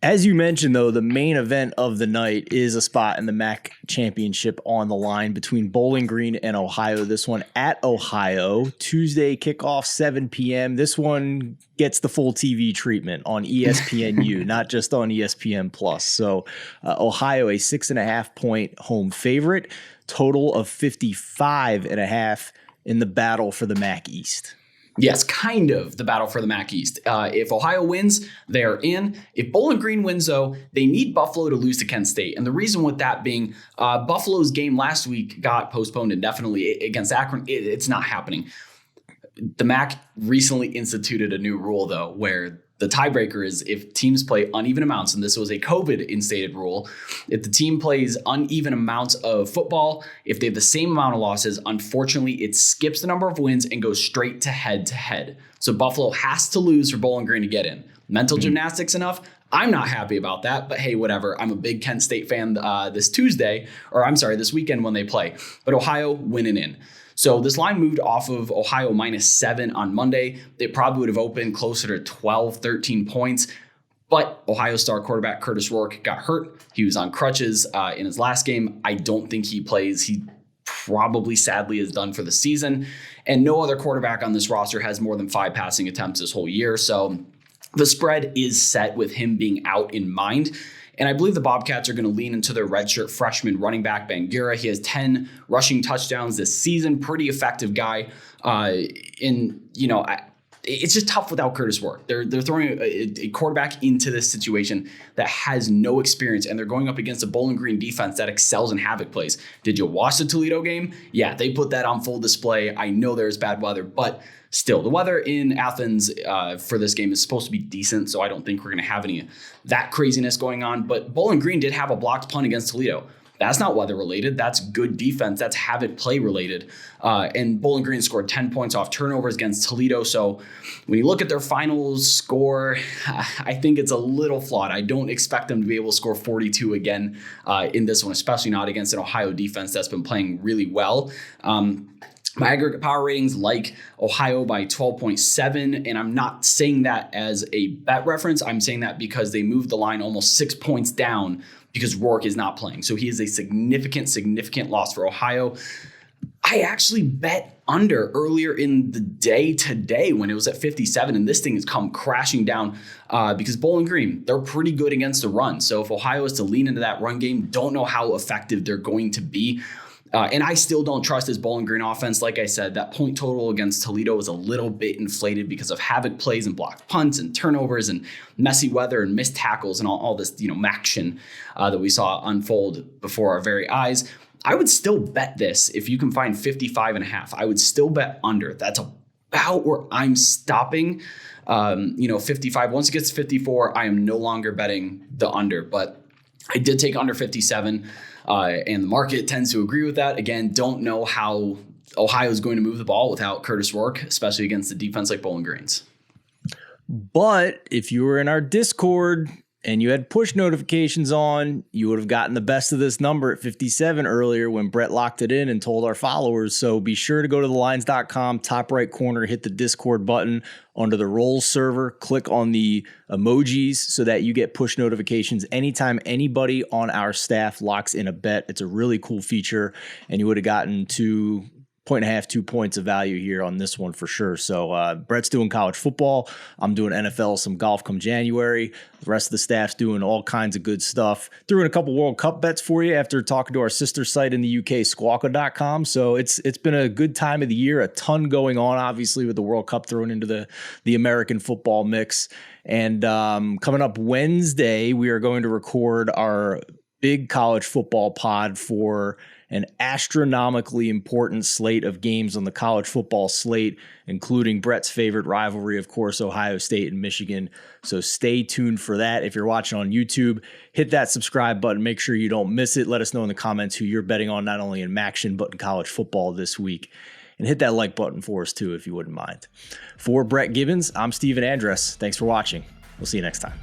As you mentioned, though, the main event of the night is a spot in the MAC championship on the line between Bowling Green and Ohio. This one at Ohio, Tuesday kickoff, 7 p.m. This one gets the full TV treatment on ESPNU, not just on ESPN Plus. So Ohio, a 6.5-point home favorite, total of 55.5 in the battle for the MAC East. Yes, kind of the battle for the MAC East. If Ohio wins, they're in. If Bowling Green wins, though, they need Buffalo to lose to Kent State. And the reason with that being, Buffalo's game last week got postponed indefinitely against Akron. It's not happening. The MAC recently instituted a new rule, though, where the tiebreaker is if teams play uneven amounts, and this was a COVID-instated rule. If the team plays uneven amounts of football, if they have the same amount of losses, unfortunately, it skips the number of wins and goes straight to head-to-head. So Buffalo has to lose for Bowling Green to get in. Mental gymnastics enough? I'm not happy about that, but hey, whatever. I'm a big Kent State fan this weekend when they play. But Ohio winning in. So this line moved off of Ohio -7 on Monday. It probably would have opened closer to 12, 13 points. But Ohio star quarterback Curtis Rourke got hurt. He was on crutches in his last game. I don't think he plays. He probably, sadly, is done for the season. And no other quarterback on this roster has more than 5 passing attempts this whole year. So the spread is set with him being out in mind. And I believe the Bobcats are going to lean into their redshirt freshman running back, Bangura. He has 10 rushing touchdowns this season. Pretty effective guy. It's just tough without Curtis Rourke. They're throwing a quarterback into this situation that has no experience, and they're going up against a Bowling Green defense that excels in havoc plays. Did you watch the Toledo game? Yeah, they put that on full display. I know there's bad weather, but still, the weather in Athens for this game is supposed to be decent, so I don't think we're going to have any of that craziness going on. But Bowling Green did have a blocked punt against Toledo. That's not weather related. That's good defense. That's havoc play related. And Bowling Green scored 10 points off turnovers against Toledo. So when you look at their final score, I think it's a little flawed. I don't expect them to be able to score 42 again in this one, especially not against an Ohio defense that's been playing really well. My aggregate power ratings like Ohio by 12.7, and I'm not saying that as a bet reference. I'm saying that because they moved the line almost 6 points down because Rourke is not playing. So he is a significant loss for Ohio. I actually bet under earlier in the day today when it was at 57, and this thing has come crashing down because Bowling Green, they're pretty good against the run. So if Ohio is to lean into that run game, don't know how effective they're going to be. And I still don't trust this Bowling Green offense. Like I said, that point total against Toledo is a little bit inflated because of havoc plays and blocked punts and turnovers and messy weather and missed tackles and all this, action that we saw unfold before our very eyes. I would still bet this if you can find 55.5. I would still bet under. That's about where I'm stopping. 55. Once it gets to 54, I am no longer betting the under. But I did take under 57. And the market tends to agree with that. Again, don't know how Ohio is going to move the ball without Curtis Rourke, especially against a defense like Bowling Green's. But if you were in our Discord and you had push notifications on, you would have gotten the best of this number at 57 earlier when Brett locked it in and told our followers. So be sure to go to thelines.com, top right corner, hit the Discord button under the Rolls server, click on the emojis so that you get push notifications anytime anybody on our staff locks in a bet. It's a really cool feature, and you would have gotten 2 points of value here on this one for sure. So Brett's doing college football. I'm doing NFL, some golf come January. The rest of the staff's doing all kinds of good stuff. Threw in a couple World Cup bets for you after talking to our sister site in the UK, squawka.com. So it's been a good time of the year. A ton going on, obviously, with the World Cup thrown into the American football mix. And coming up Wednesday, we are going to record our big college football pod for an astronomically important slate of games on the college football slate, including Brett's favorite rivalry, of course, Ohio State and Michigan. So stay tuned for that. If you're watching on YouTube, hit that subscribe button. Make sure you don't miss it. Let us know in the comments who you're betting on, not only in Maction, but in college football this week. And hit that like button for us, too, if you wouldn't mind. For Brett Gibbons, I'm Steven Andress. Thanks for watching. We'll see you next time.